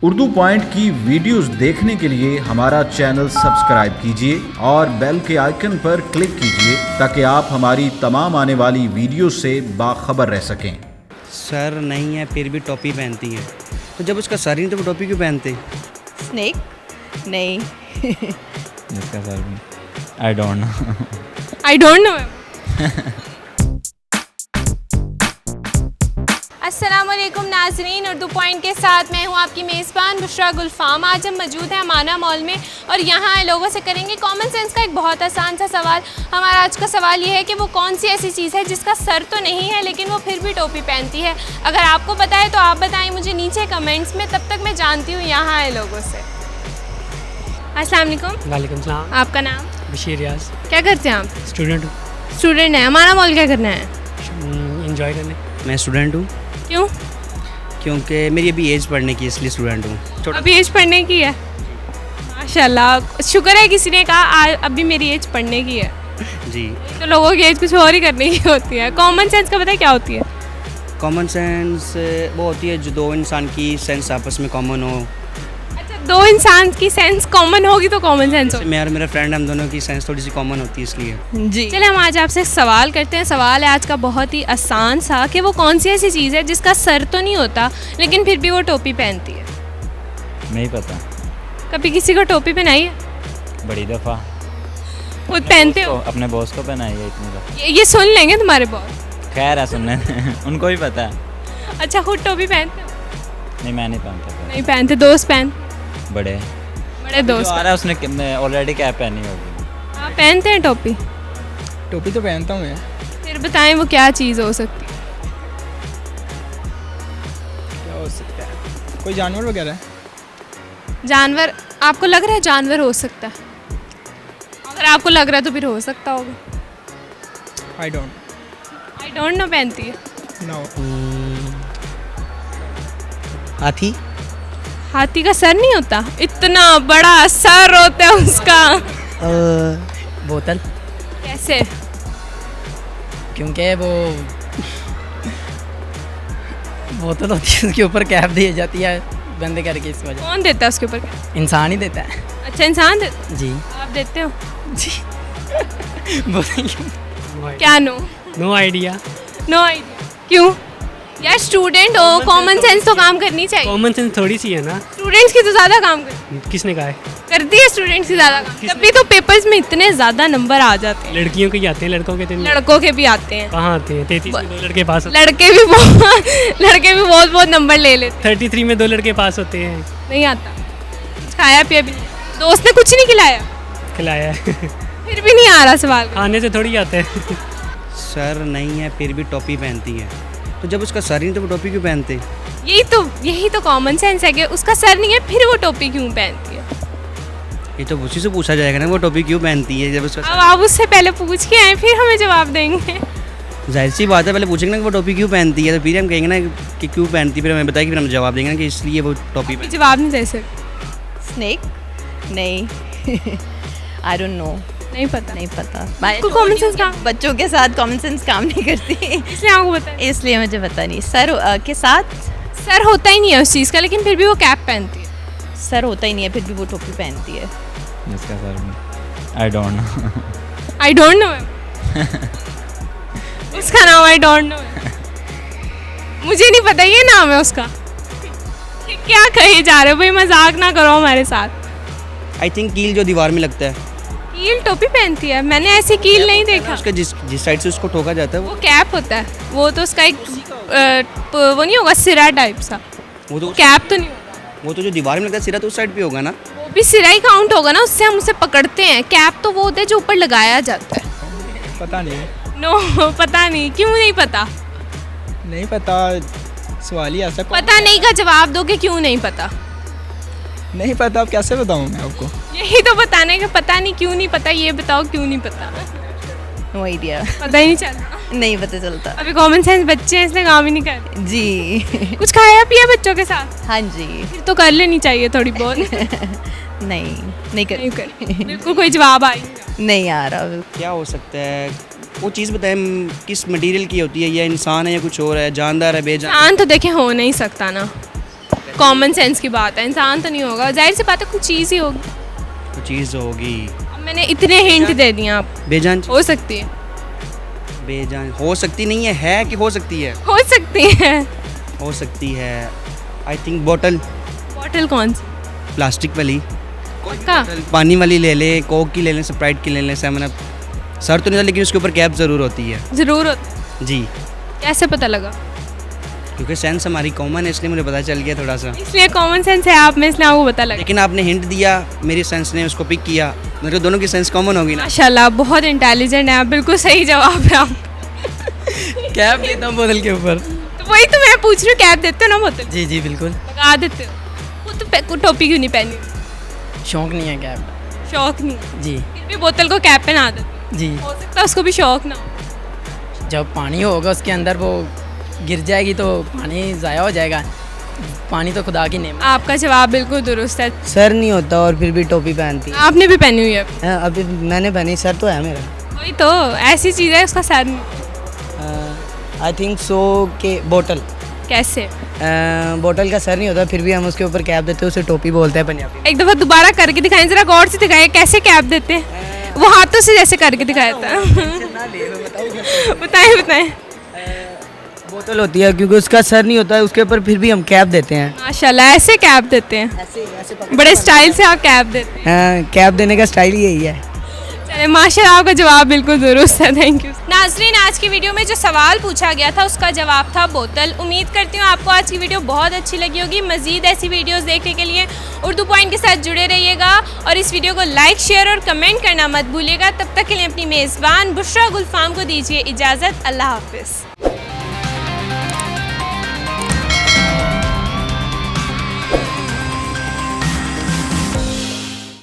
Urdu point की videos देखने के लिए हमारा चैनल सब्सक्राइब कीजिए और बेल के आइकन पर क्लिक कीजिए ताकि आप हमारी तमाम आने वाली वीडियो से बाखबर रह सकें। सर नहीं है फिर भी टोपी पहनती है, तो जब उसका सर ही नहीं तो वो टोपी क्यों पहनते? स्नेक? नहीं। जिसका सर भी आई डोंट नो। अस्सलामुअलैकुम नाजरीन, उर्दू पॉइंट के साथ मैं हूं आपकी मेज़बान बुशरा गुलफाम। आज हम मौजूद हैं अमाना मॉल में और यहाँ लोगों से करेंगे कॉमन सेंस का एक बहुत आसान सा सवाल। हमारा आज का सवाल ये है कि वो कौन सी ऐसी चीज़ है जिसका सर तो नहीं है लेकिन वो फिर भी टोपी पहनती है। अगर आपको पता है तो आप बताएं मुझे नीचे कमेंट्स में, तब तक मैं जानती हूँ यहाँ आए लोगों से। अस्सलाम वालेकुम। वालेकुम सलाम। आपका नाम? बशीर रियाज। क्या करते हैं आप? स्टूडेंट हूँ। स्टूडेंट हैं। अमाना मॉल क्या करना है? इंजॉय करने। मैं स्टूडेंट हूँ। क्यों? क्योंकि मेरी अभी एज पढ़ने की, इसलिए स्टूडेंट हूँ। अभी एज पढ़ने की है? माशाल्लाह, शुक्र है किसी ने कहा अभी मेरी एज पढ़ने की है। जी। तो लोगों की एज कुछ और ही करने की होती है। कॉमन सेंस का पता है क्या होती है? कॉमन सेंस वो होती है जो दो इंसान की सेंस आपस में कॉमन हो। अच्छा, दो इंसान की सेंस कॉमन होगी तो कॉमन सेंस होगी। मैं और मेरा फ्रेंड, हम दोनों की सेंस थोड़ी सी कॉमन होती है इसलिए। जी। चले हम आज आपसे सवाल करते हैं। सवाल है आज का बहुत ही आसान सा कि वो कौन सी ऐसी चीज़ है जिसका सर तो नहीं होता लेकिन फिर भी वो टोपी पहनती है। नहीं पता। कभी किसी को टोपी पहनाई है? बड़ी दफ़ा खुद पहनते हो? अपने बॉस को पहनाई है इतनी दफ़ा। ये सुन लेंगे तुम्हारे बॉस। खैर है सुनने उनको भी पता है। अच्छा, खुद टोपी पहनते हो? नहीं, मैं नहीं पहनता। नहीं पहनते, दोस्त पहनते? बड़े दोस्त जो आ रहा है उसने ऑलरेडी कैप पहनी होगी। आप पहनते हैं टोपी? टोपी तो पहनता हूँ मैं। फिर बताएं वो क्या चीज़ हो सकती है? क्या हो सकता है? कोई जानवर वगैरह? जानवर? आपको लग रहा है जानवर हो सकता है? अगर आपको लग रहा है तो फिर हो सकता होगा। आई डोंट नो पहनती है। नो। हाथी? हाथी का सर नहीं होता? इतना बड़ा सर होता है उसका। बोतल। कैसे? क्योंकि वो बोतल होती है, उसके ऊपर कैप दी जाती है बंद करके, इस वजह। कौन देता है उसके ऊपर कैप? इंसान ही देता है। अच्छा, इंसान देता? जी। आप देते हो? जी। बोतल क्या? No idea. No idea. क्यों यार? स्टूडेंट हो, कॉमन सेंस तो काम करनी चाहिए। कॉमन सेंस थोड़ी सी है ना। स्टूडेंट्स की तो ज़्यादा काम किसने कहा है? करती है स्टूडेंट्स की ज़्यादा काम, तभी तो पेपर्स में इतने ज़्यादा नंबर आ जाते हैं। लड़कियों के ही आते हैं, लड़कों के तो नहीं। लड़कों के भी आते हैं। कहाँ आते हैं? 33 में 2 लड़के पास होते लड़के भी बहुत नंबर ले लेते हैं। 33 में 2 लड़के पास होते हैं। नहीं आता। कुछ खाया पिया भी नहीं? दोस्त ने कुछ नहीं खिलाया? खिलाया है। फिर भी नहीं आ रहा सवाल। खाने से थोड़ी आते हैं। सर नहीं है फिर भी टोपी पहनती है, तो जब उसका सर ही नहीं तो वो टोपी क्यों पहनते? यही तो कॉमन सेंस है कि उसका सर नहीं है फिर वो टोपी क्यों पहनती है। ये तो उसी से पूछा जाएगा ना, वो टोपी क्यों पहनती है जब उसका अब आप उससे पहले पूछ के आए फिर हमें जवाब देंगे। जाहिर सी बात है, पहले पूछेंगे ना कि वो टोपी क्यों पहनती है, तो फिर हम कहेंगे ना कि क्यों पहनती है, फिर हमें बताएगी, फिर हम जवाब देंगे ना कि इसलिए वो टोपी अभी जवाब नहीं दे सकते। स्नेक? नहीं। I don't know. नहीं पता। नहीं पता। आपको कॉमन सेंस काम? बच्चों के साथ कॉमन सेंस काम नहीं करती, इसलिए आपको पता है? इसलिए मुझे पता नहीं। सर के साथ सर होता ही नहीं है उस चीज़ का लेकिन फिर भी वो कैप पहनती है। सर होता ही नहीं है फिर भी वो टोपी पहनती है। जिसका सर भी आई डोंट नो। उसका नाम आई डोंट नो है। मुझे नहीं पता ये नाम है उसका। क्या कहे जा रहे हो भाई, मजाक ना करो हमारे साथ। आई थिंक कील जो दीवार में लगता है। कील टोपी पहनती है? मैंने ऐसी कील नहीं देखा। उसका जिस साइड से उसको ठोका जाता है वो कैप होता है। वो तो उसका एक वो नहीं होगा सिरा टाइप सा? वो तो कैप तो नहीं होगा। वो तो जो दीवार में लगता है सिरा तो उस साइड पे होगा ना। वो भी सिरा ही काउंट होगा ना, उससे हम उसे पकड़ते हैं। कैप तो वो होता है जो ऊपर लगाया जाता है। पता नहीं। नो पता नहीं। क्यों नहीं पता? नहीं पता, सवाल ही ऐसा। पता नहीं का जवाब दोगे, क्यों नहीं पता? नहीं पता, अब कैसे बताऊँ मैं आपको? यही तो बताने का, पता नहीं क्यों नहीं पता, ये बताओ क्यों नहीं पता। No idea. पता ही नहीं चलता। नहीं पता चलता। अभी कॉमन सेंस बच्चे हैं इसलिए काम ही नहीं करते। जी। कुछ खाया पिया बच्चों के साथ? हाँ जी। फिर तो कर लेनी चाहिए थोड़ी बहुत। नहीं कर। बिल्कुल कोई जवाब आई नहीं आ रहा। क्या हो सकता है? वो चीज़ बताएं किस मटेरियल की होती है, या इंसान है या कुछ और है, जानदार है बेजान? जान तो देखे हो नहीं सकता ना। कॉमन सेंस की बात है, इंसान तो नहीं होगा, जाहिर सी बात है कुछ चीज़ ही होगी। तो चीज़ होगी अब मैंने इतने हिंट दे दिए आप, बेजान। हो सकती है, बेजान हो सकती नहीं है कि हो सकती है? हो सकती है। हो सकती है। आई थिंक बॉटल, बॉटल कौन सी? प्लास्टिक वाली, पक्का? पानी वाली ले लें, कोक की ले लें, स्प्राइट की ले लें, 7 अप। सर तो नहीं था लेकिन उसके ऊपर कैप ज़रूर होती है। ज़रूर होता जी, है। कैसे पता लगा? क्योंकि सेंस हमारी कॉमन है इसलिए मुझे पता चल गया थोड़ा सा। इसलिए कॉमन सेंस है आप में, इसलिए आपको पता लगा। लेकिन आपने हिंट दिया, मेरी सेंस ने उसको पिक किया, मेरे को दोनों की सेंस कॉमन होगी ना। माशाल्लाह बहुत इंटेलिजेंट है आप, बिल्कुल सही जवाब है आप। कैप देता हूँ बोतल के ऊपर। तो वही तो मैं पूछ रही हूँ, कैप देते हो ना बोतल? जी जी बिल्कुल। लगा देते हो। वो तो टोपी क्यों नहीं पहनी? शौक नहीं है कैप। शौक नहीं, जी फिर भी बोतल को कैप पहना देते जी। हो सकता है उसको भी शौक ना हो। जब पानी होगा उसके अंदर वो गिर जाएगी तो पानी ज़ाया हो जाएगा। पानी तो खुदा की नेमत। आपका जवाब बिल्कुल दुरुस्त है। सर नहीं होता और फिर भी टोपी पहनती आपने भी पहनी हुई है? है। अभी मैंने पहनी, सर तो है मेरा। वही तो, ऐसी चीज़ है उसका सर नहीं। आई थिंक सो के बोतल। कैसे? बोतल का सर नहीं होता फिर भी हम उसके ऊपर कैप देते हैं, उसे टोपी बोलते हैं पंजाबी में। एक दफ़ा दोबारा करके दिखाएं, ज़रा गौर से दिखाएं कैसे कैप देते हैं। वो हाथों से जैसे करके दिखाया था। बताएं बताएं। बोतल होती है क्योंकि उसका सर नहीं होता है, उसके ऊपर फिर भी हम कैप देते हैं। माशाल्लाह, ऐसे कैप देते हैं, बड़े स्टाइल से आप कैप देते हैं। कैप देने का स्टाइल ही यही है। चलिए माशाल्लाह, आपका जवाब बिल्कुल दुरुस्त है, थैंक यू। नाज़रीन, आज की वीडियो में जो सवाल पूछा गया था उसका जवाब था बोतल। उम्मीद करती हूँ आपको आज की वीडियो बहुत अच्छी लगी होगी। मज़ीद ऐसी वीडियोस देखने के लिए उर्दू पॉइंट के साथ जुड़े रहिएगा और इस वीडियो को लाइक, शेयर और कमेंट करना मत भूलिएगा। तब तक के लिए अपनी मेज़बान बुशरा गुलफाम को दीजिए इजाज़त। अल्लाह हाफ़िज़।